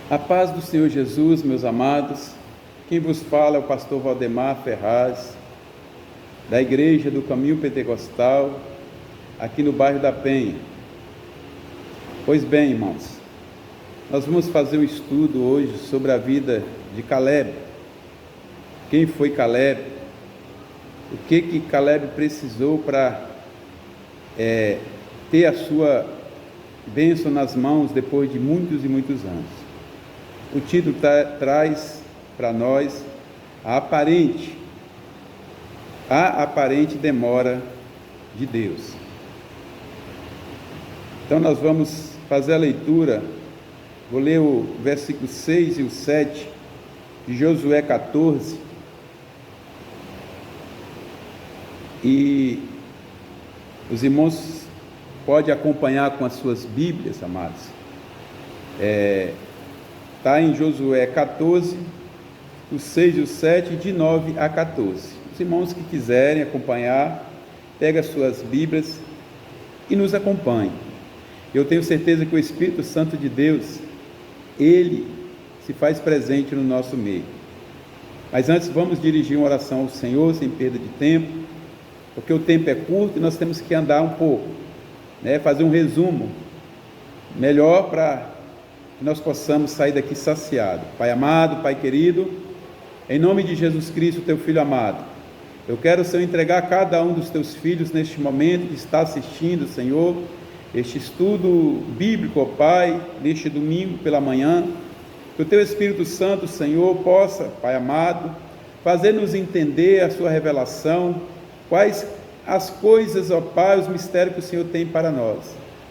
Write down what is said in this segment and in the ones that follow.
A paz do Senhor Jesus, meus amados. Quem vos fala é o pastor Valdemar Ferraz, da Igreja do Caminho Pentecostal, aqui no bairro da Penha. Pois bem, irmãos, nós vamos fazer um estudo hoje sobre a vida de Caleb. Quem foi Caleb? O que Caleb precisou para ter a sua bênção nas mãos depois de muitos e muitos anos. O título traz para nós a aparente demora de Deus. Então nós vamos fazer a leitura, vou ler o versículo 6 e o 7 de Josué 14, e os irmãos podem acompanhar com as suas Bíblias, amados. Está em Josué 14, o 6 e o 7, de 9 a 14. Os irmãos que quiserem acompanhar, pega as suas Bíblias e nos acompanhem. Eu tenho certeza que o Espírito Santo de Deus, Ele se faz presente no nosso meio. Mas antes vamos dirigir uma oração ao Senhor, sem perda de tempo, porque o tempo é curto e nós temos que andar um pouco, fazer um resumo melhor para que nós possamos sair daqui saciados. Pai amado, Pai querido, em nome de Jesus Cristo, teu Filho amado, eu quero, Senhor, entregar a cada um dos teus filhos neste momento que está assistindo, Senhor, este estudo bíblico, ó Pai, neste domingo pela manhã, que o teu Espírito Santo, Senhor, possa, Pai amado, fazer-nos entender a sua revelação, quais as coisas, ó Pai, os mistérios que o Senhor tem para nós.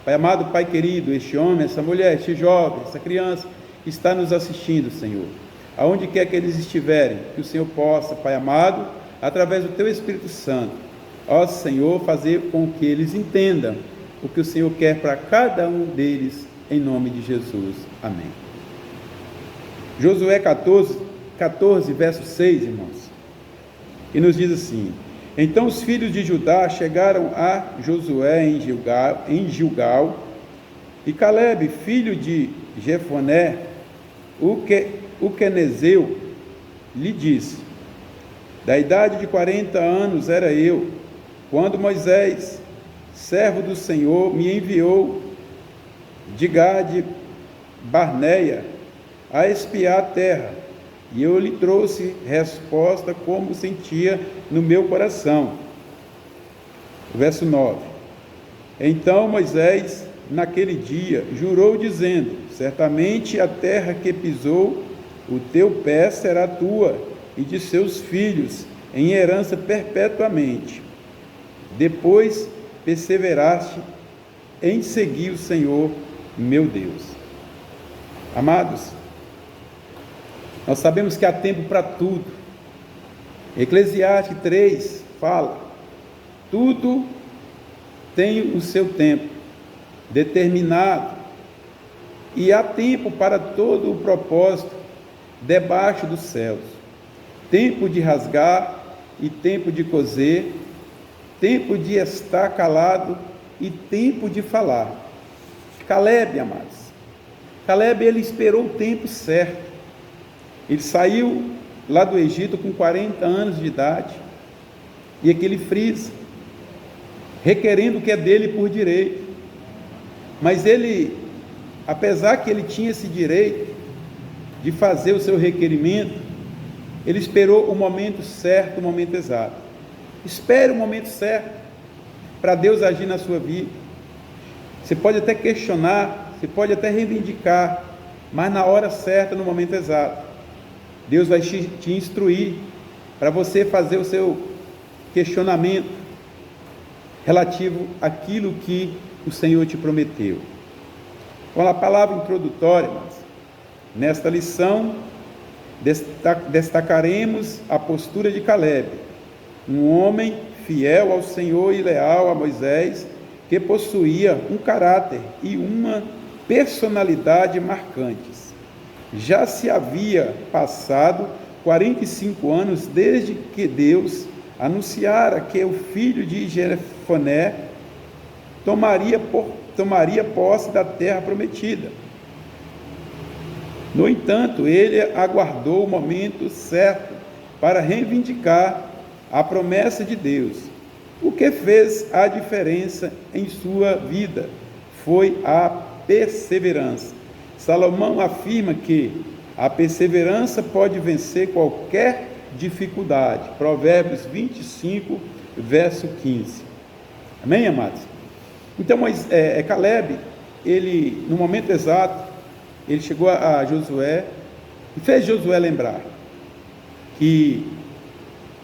Pai amado, Pai querido, este homem, essa mulher, este jovem, essa criança que está nos assistindo, Senhor, aonde quer que eles estiverem, que o Senhor possa, Pai amado, através do teu Espírito Santo, ó Senhor, fazer com que eles entendam o que o Senhor quer para cada um deles, em nome de Jesus. Amém. Josué 14, verso 6, irmãos, e nos diz assim: então os filhos de Judá chegaram a Josué em Gilgal, e Caleb, filho de Jefoné, o quenezeu, lhe disse: da idade de 40 anos era eu, quando Moisés, servo do Senhor, me enviou de Gade Barneia a espiar a terra, e eu lhe trouxe resposta como sentia no meu coração. Verso 9: então Moisés, naquele dia, jurou dizendo: certamente a terra que pisou o teu pé será tua e de seus filhos em herança perpetuamente. Depois perseveraste em seguir o Senhor, meu Deus. Amados, nós sabemos que há tempo para tudo. Eclesiastes 3 fala: tudo tem o seu tempo determinado, e há tempo para todo o propósito debaixo dos céus. Tempo de rasgar e tempo de coser, tempo de estar calado e tempo de falar. Caleb, amados, Caleb, ele esperou o tempo certo. Ele saiu lá do Egito com 40 anos de idade, e aqui ele frisa, requerendo o que é dele por direito. Mas ele, apesar que ele tinha esse direito de fazer o seu requerimento, ele esperou o momento certo, o momento exato. Espere o momento certo para Deus agir na sua vida. Você pode até questionar, você pode até reivindicar, mas na hora certa, no momento exato, Deus vai te instruir para você fazer o seu questionamento relativo àquilo que o Senhor te prometeu. Com a palavra introdutória, nesta lição, destacaremos a postura de Caleb, um homem fiel ao Senhor e leal a Moisés, que possuía um caráter e uma personalidade marcantes. Já se havia passado 45 anos desde que Deus anunciara que o filho de Jefoné tomaria posse da terra prometida. No entanto, ele aguardou o momento certo para reivindicar a promessa de Deus. O que fez a diferença em sua vida foi a perseverança. Salomão afirma que a perseverança pode vencer qualquer dificuldade. Provérbios 25, verso 15. Amém, amados? Então, Caleb, ele, no momento exato, ele chegou a Josué e fez Josué lembrar que,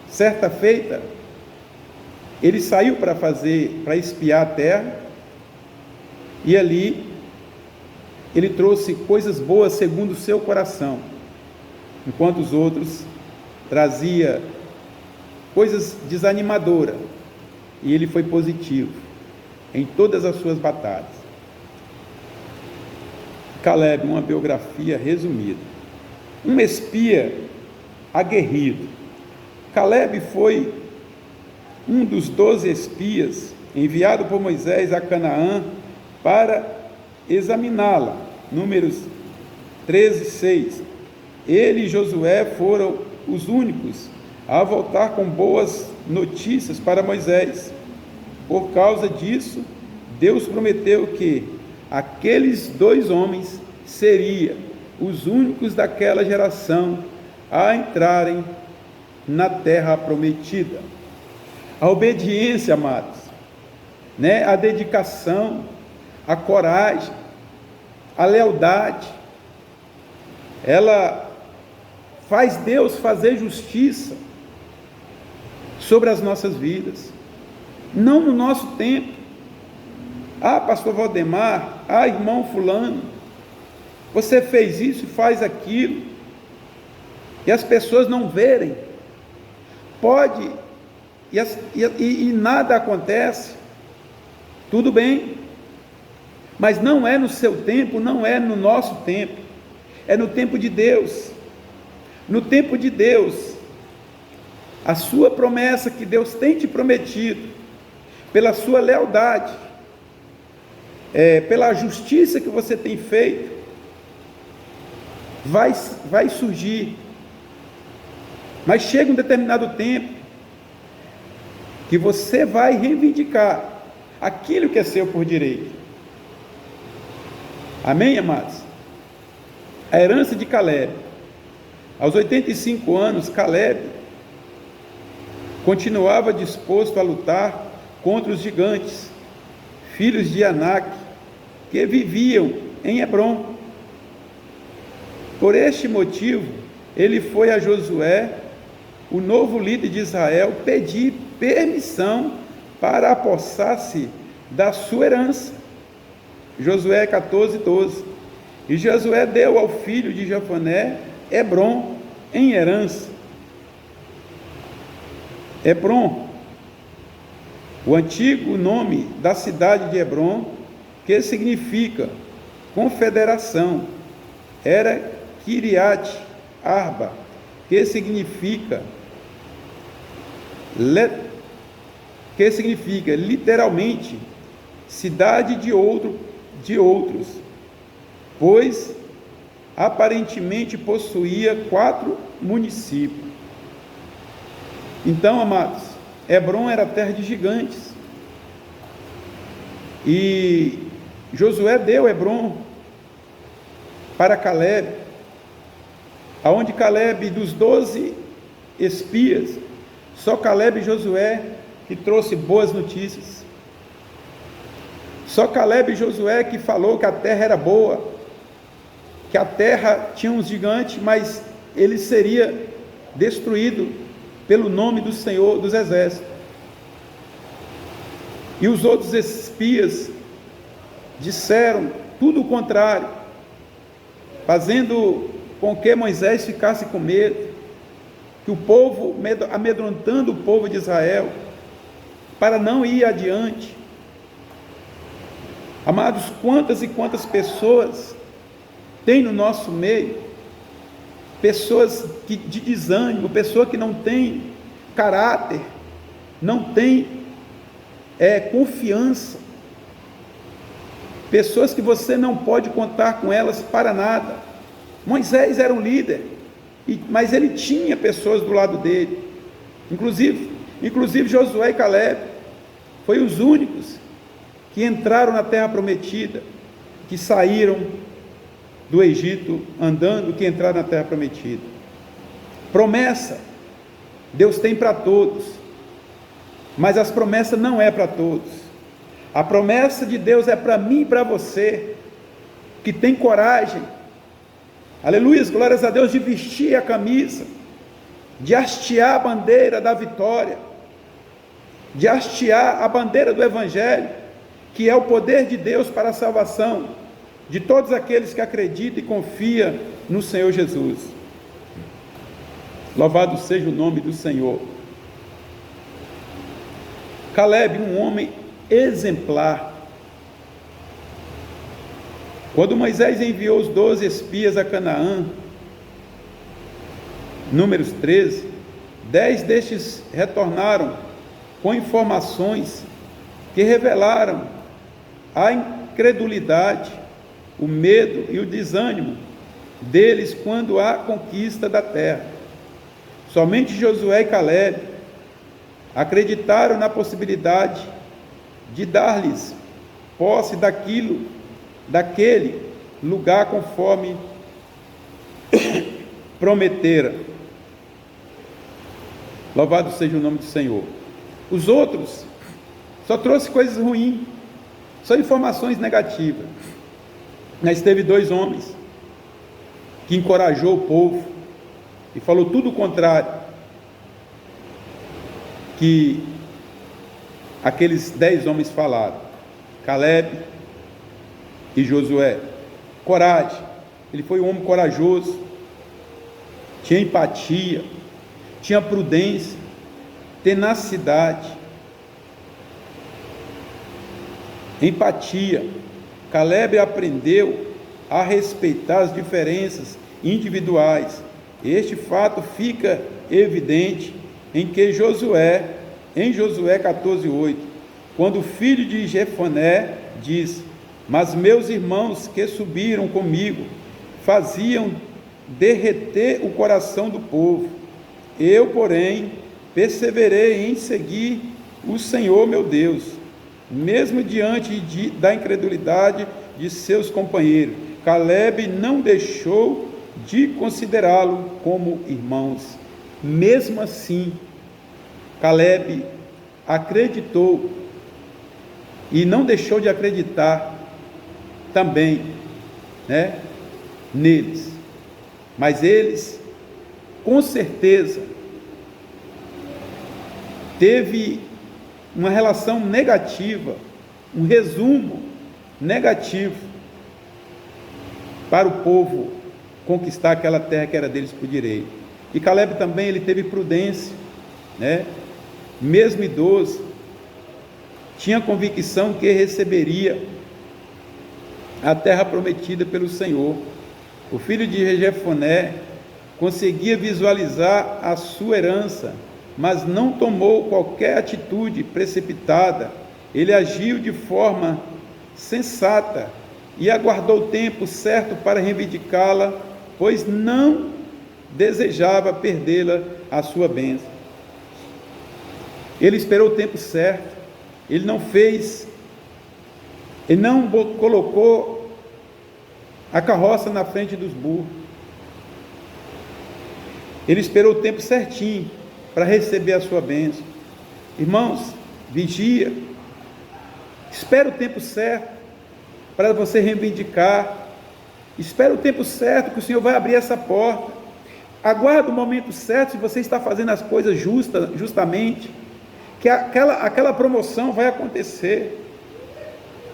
certa feita, ele saiu para espiar a terra, e ali ele trouxe coisas boas segundo o seu coração, enquanto os outros trazia coisas desanimadoras, e ele foi positivo em todas as suas batalhas. Caleb, uma biografia resumida. Um espia aguerrido. Caleb foi um dos 12 espias enviado por Moisés a Canaã para examiná-la. Números 13, 6. Ele e Josué foram os únicos a voltar com boas notícias para Moisés. Por causa disso, Deus prometeu que aqueles 2 homens seriam os únicos daquela geração a entrarem na terra prometida. A obediência, amados, a dedicação, a coragem, a lealdade, ela faz Deus fazer justiça sobre as nossas vidas, não no nosso tempo. Pastor Valdemar, irmão fulano, você fez isso e faz aquilo, e as pessoas não verem, e nada acontece, tudo bem, mas não é no seu tempo, não é no nosso tempo, é no tempo de Deus. No tempo de Deus, a sua promessa que Deus tem te prometido, pela sua lealdade, pela justiça que você tem feito, vai surgir. Mas chega um determinado tempo que você vai reivindicar aquilo que é seu por direito. Amém, amados? A herança de Caleb. Aos 85 anos, Caleb continuava disposto a lutar contra os gigantes, filhos de Anak, que viviam em Hebrom. Por este motivo, ele foi a Josué, o novo líder de Israel, pedir permissão para apossar-se da sua herança. Josué 14, 12. E Josué deu ao filho de Jefoné Hebrom em herança. Hebrom, o antigo nome da cidade de Hebrom, que significa confederação, era Kiriat Arba, que significa literalmente cidade de outros, pois aparentemente possuía 4 municípios. Então, amados, Hebrom era terra de gigantes, e Josué deu Hebrom para Caleb, aonde Caleb, dos 12 espias, só Caleb e Josué que trouxe boas notícias. Só Caleb e Josué que falou que a terra era boa, que a terra tinha uns gigantes, mas ele seria destruído pelo nome do Senhor dos Exércitos. E os outros espias disseram tudo o contrário, fazendo com que Moisés ficasse com medo, que o povo, amedrontando o povo de Israel, para não ir adiante. Amados, quantas e quantas pessoas tem no nosso meio, pessoas de desânimo, pessoa que não tem caráter, não tem confiança, pessoas que você não pode contar com elas para nada, Moisés era um líder, mas ele tinha pessoas do lado dele, inclusive Josué e Caleb, foram os únicos que entraram na terra prometida, que saíram do Egito andando, que entraram na terra prometida. Promessa, Deus tem para todos, mas as promessas não é para todos. A promessa de Deus é para mim e para você, que tem coragem, aleluia, glórias a Deus, de vestir a camisa, de hastear a bandeira da vitória, de hastear a bandeira do Evangelho, que é o poder de Deus para a salvação de todos aqueles que acreditam e confiam no Senhor Jesus. Louvado seja o nome do Senhor. Caleb, um homem exemplar. Quando Moisés enviou os 12 espias a Canaã, Números 13, 10 destes retornaram com informações que revelaram a incredulidade, o medo e o desânimo deles quando à conquista da terra. Somente Josué e Caleb acreditaram na possibilidade de dar-lhes posse daquele lugar conforme prometera. Louvado seja o nome do Senhor. Os outros só trouxe coisas ruins, só informações negativas. Mas teve 2 homens que encorajou o povo e falou tudo o contrário que aqueles 10 homens falaram: Caleb e Josué. Coragem. Ele foi um homem corajoso, tinha empatia, tinha prudência, tenacidade, empatia. Caleb aprendeu a respeitar as diferenças individuais. Este fato fica evidente em Josué 14:8, quando o filho de Jefoné diz: mas meus irmãos que subiram comigo faziam derreter o coração do povo. Eu, porém, perseverei em seguir o Senhor meu Deus, mesmo diante da incredulidade de seus companheiros. Caleb não deixou de considerá-lo como irmãos. Mesmo assim, Caleb acreditou e não deixou de acreditar também, neles. Mas eles, com certeza, teve uma relação negativa, um resumo negativo para o povo conquistar aquela terra que era deles por direito. E Caleb também, ele teve prudência, mesmo idoso, tinha convicção que receberia a terra prometida pelo Senhor. O filho de Jefoné conseguia visualizar a sua herança, mas não tomou qualquer atitude precipitada. Ele agiu de forma sensata e aguardou o tempo certo para reivindicá-la, pois não desejava perdê-la, a sua bênção. Ele esperou o tempo certo, ele não colocou a carroça na frente dos burros. Ele esperou o tempo certinho para receber a sua bênção. Irmãos, vigia, espera o tempo certo para você reivindicar, espera o tempo certo que o Senhor vai abrir essa porta. Aguarda o momento certo, se você está fazendo as coisas justamente, que aquela promoção vai acontecer.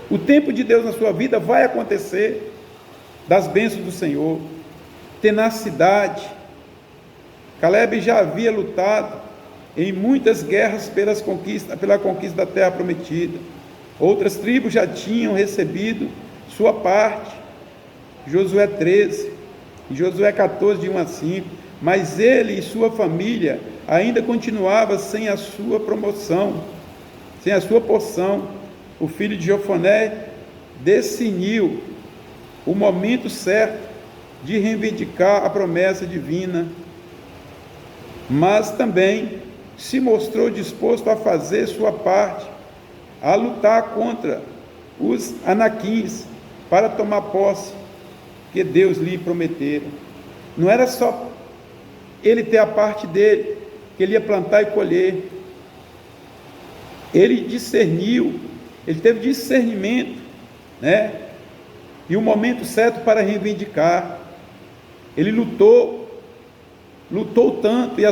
O tempo de Deus na sua vida vai acontecer, das bênçãos do Senhor. Tenacidade. Caleb já havia lutado em muitas guerras pela conquista da terra prometida. Outras tribos já tinham recebido sua parte. Josué 13, Josué 14, de 1 a 5. Mas ele e sua família ainda continuavam sem a sua promoção, sem a sua porção. O filho de Jefoné decidiu o momento certo de reivindicar a promessa divina, mas também se mostrou disposto a fazer sua parte, a lutar contra os anaquins para tomar posse que Deus lhe prometera. Não era só ele ter a parte dele, que ele ia plantar e colher. Ele discerniu, ele teve discernimento, né? E o momento certo para reivindicar. Ele lutou tanto, e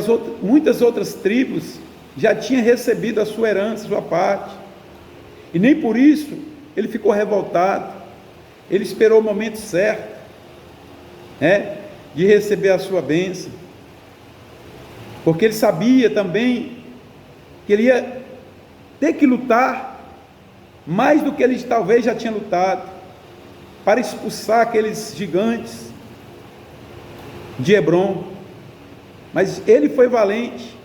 muitas outras tribos já tinham recebido a sua herança, a sua parte, e nem por isso ele ficou revoltado. Ele esperou o momento certo, né, de receber a sua bênção, porque ele sabia também que ele ia ter que lutar mais do que ele talvez já tinha lutado, para expulsar aqueles gigantes de Hebrom. Mas ele foi valente,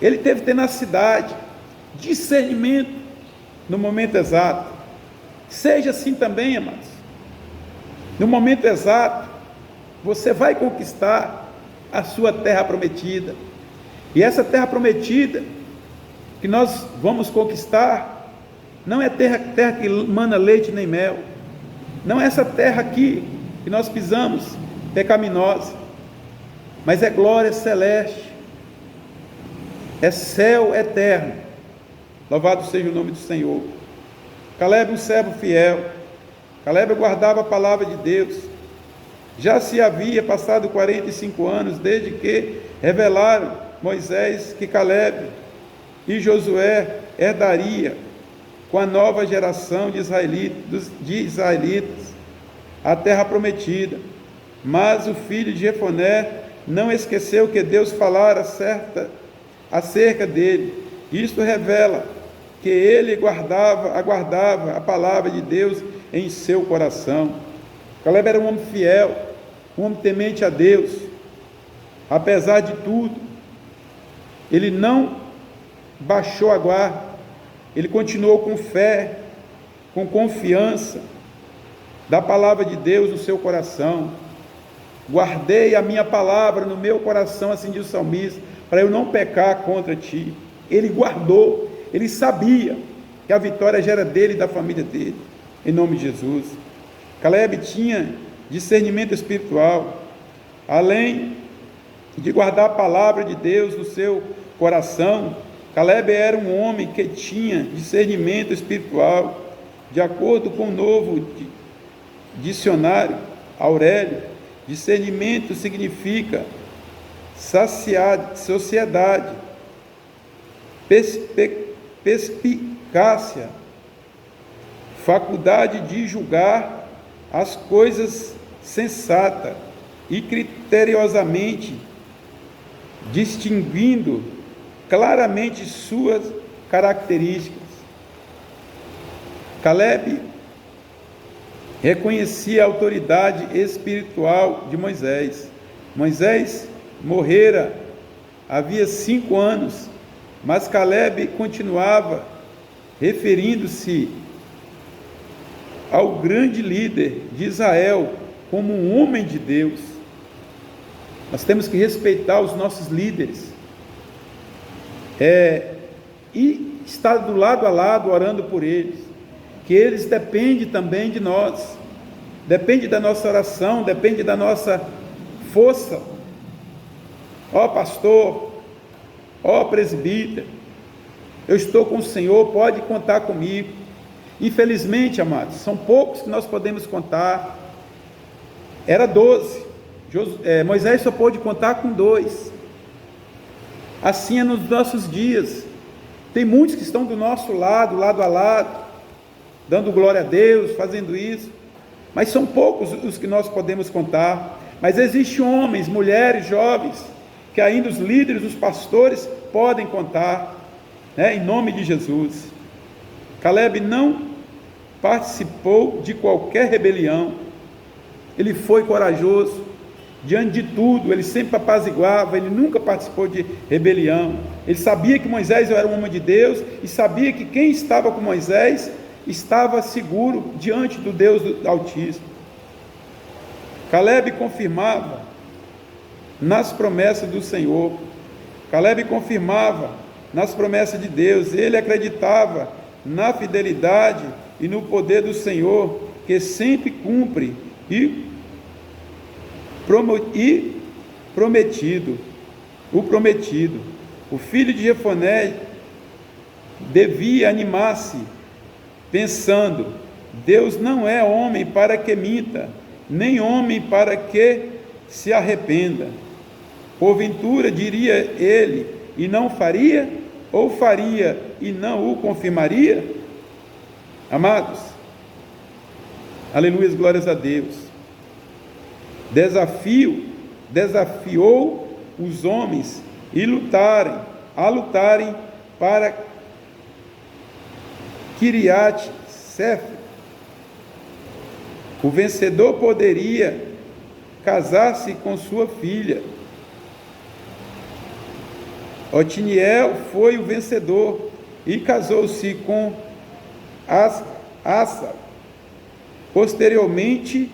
ele teve tenacidade, discernimento no momento exato. Seja assim também, amados. No momento exato, você vai conquistar a sua terra prometida. E essa terra prometida que nós vamos conquistar não é terra que mana leite nem mel. Não é essa terra aqui que nós pisamos, pecaminosa, mas é glória celeste, é céu eterno. Louvado seja o nome do Senhor. Calebe, um servo fiel. Calebe guardava a palavra de Deus. Já se havia passado 45 anos desde que revelaram Moisés que Calebe e Josué herdaria com a nova geração de israelitas a terra prometida. Mas o filho de Jefoné não esqueceu que Deus falara acerca dele. Isto revela que ele aguardava a palavra de Deus em seu coração. Calebe era um homem fiel, um homem temente a Deus. Apesar de tudo, ele não baixou a guarda. Ele continuou com fé, com confiança da palavra de Deus no seu coração. Guardei a minha palavra no meu coração, assim diz o salmista, para eu não pecar contra ti. Ele guardou, ele sabia que a vitória já era dele e da família dele, em nome de Jesus. Calebe tinha discernimento espiritual, além de guardar a palavra de Deus no seu coração. Calebe era um homem que tinha discernimento espiritual. De acordo com o novo dicionário Aurélio, discernimento significa sociedade, perspicácia, faculdade de julgar as coisas sensata e criteriosamente, distinguindo claramente suas características. Calebe reconhecia a autoridade espiritual de Moisés. Moisés morrera havia 5 anos, mas Calebe continuava referindo-se ao grande líder de Israel como um homem de Deus. Nós temos que respeitar os nossos líderes, e estar do lado a lado orando por eles, que eles dependem também de nós, depende da nossa oração, depende da nossa força. Ó pastor, ó presbítero, eu estou com o Senhor, pode contar comigo. Infelizmente, amados, são poucos que nós podemos contar. Era 12, Moisés só pôde contar com 2. Assim é nos nossos dias. Tem muitos que estão do nosso lado, lado a lado, dando glória a Deus, fazendo isso, mas são poucos os que nós podemos contar. Mas existem homens, mulheres, jovens, que ainda os líderes, os pastores podem contar, né, em nome de Jesus. Calebe não participou de qualquer rebelião, ele foi corajoso, diante de tudo, ele sempre apaziguava, ele nunca participou de rebelião. Ele sabia que Moisés era um homem de Deus, e sabia que quem estava com Moisés estava seguro diante do Deus do Altíssimo. Caleb confirmava nas promessas do Senhor. Caleb confirmava nas promessas de Deus. Ele acreditava na fidelidade e no poder do Senhor, que sempre cumpre e prometido. O filho de Jefoné devia animar-se, pensando: Deus não é homem para que minta, nem homem para que se arrependa. Porventura diria ele e não faria, ou faria e não o confirmaria? Amados, aleluia, glórias a Deus. Desafiou os homens a lutarem para Kiriat Sefer. O vencedor poderia casar-se com sua filha. Otiniel foi o vencedor e casou-se com Asa. Posteriormente,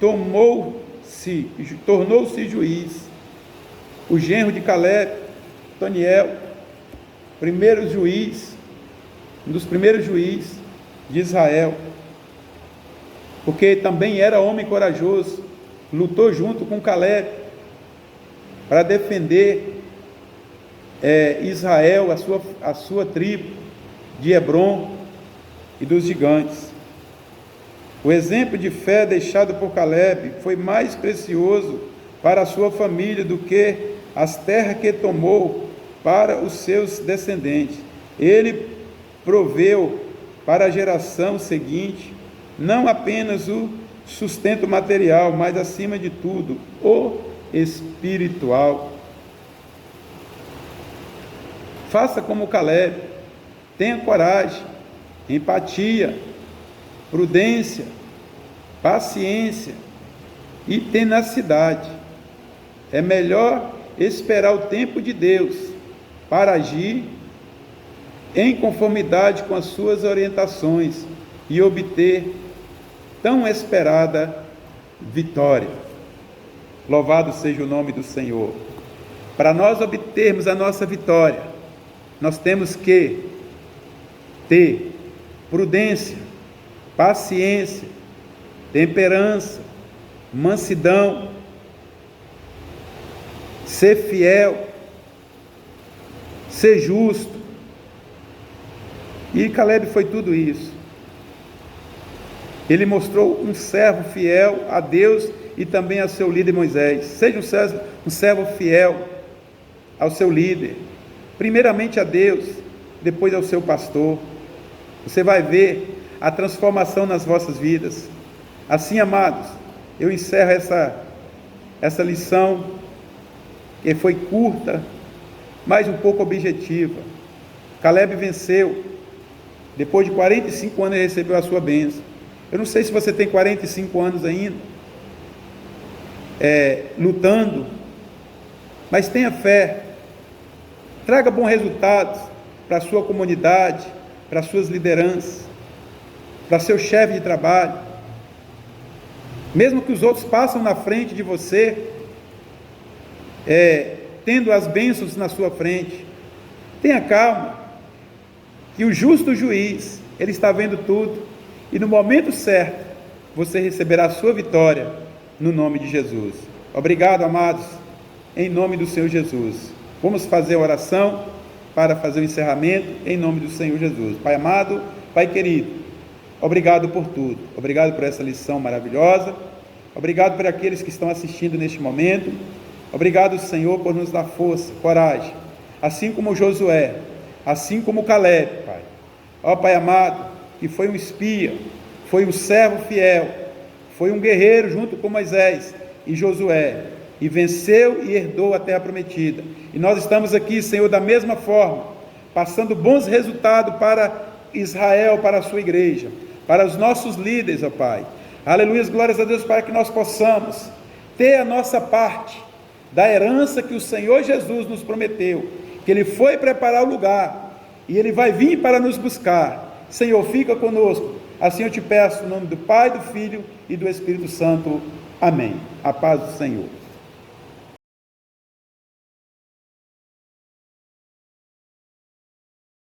tornou-se juiz. O genro de Caleb, Otoniel, um dos primeiros juízes de Israel, porque também era homem corajoso, lutou junto com Caleb para defender Israel, a sua tribo de Hebrom e dos gigantes. O exemplo de fé deixado por Caleb foi mais precioso para a sua família do que as terras que tomou para os seus descendentes. Ele proveu para a geração seguinte não apenas o sustento material, mas acima de tudo o espiritual. Faça como Caleb, tenha coragem, empatia, prudência, paciência e tenacidade. É melhor esperar o tempo de Deus para agir em conformidade com as suas orientações e obter tão esperada vitória. Louvado seja o nome do Senhor. Para nós obtermos a nossa vitória, nós temos que ter prudência, paciência, temperança, mansidão, ser fiel, ser justo. E Caleb foi tudo isso. Ele mostrou um servo fiel a Deus e também a seu líder Moisés. Seja um servo fiel ao seu líder, primeiramente a Deus, depois ao seu pastor. Você vai ver a transformação nas vossas vidas. Assim, amados, eu encerro essa lição, que foi curta, mas um pouco objetiva. Caleb venceu. Depois de 45 anos ele recebeu a sua bênção. Eu não sei se você tem 45 anos ainda, lutando, mas tenha fé. Traga bons resultados para a sua comunidade, para as suas lideranças, para seu chefe de trabalho. Mesmo que os outros passem na frente de você, tendo as bênçãos na sua frente, tenha calma, que o justo juiz, ele está vendo tudo, e no momento certo, você receberá a sua vitória, no nome de Jesus. Obrigado, amados, em nome do Senhor Jesus. Vamos fazer a oração para fazer o encerramento, em nome do Senhor Jesus. Pai amado, Pai querido, obrigado por tudo, obrigado por essa lição maravilhosa, obrigado por aqueles que estão assistindo neste momento, obrigado, Senhor, por nos dar força, coragem, assim como Josué, assim como Caleb, Pai. Ó Pai amado, que foi um espia, foi um servo fiel, foi um guerreiro junto com Moisés e Josué, e venceu e herdou a terra prometida. E nós estamos aqui, Senhor, da mesma forma, passando bons resultados para Israel, para a sua igreja, para os nossos líderes, ó Pai. Aleluia, glórias a Deus, para que nós possamos ter a nossa parte da herança que o Senhor Jesus nos prometeu, que Ele foi preparar o lugar, e Ele vai vir para nos buscar. Senhor, fica conosco, Assim eu te peço, em nome do Pai, do Filho e do Espírito Santo. Amém. A paz do Senhor.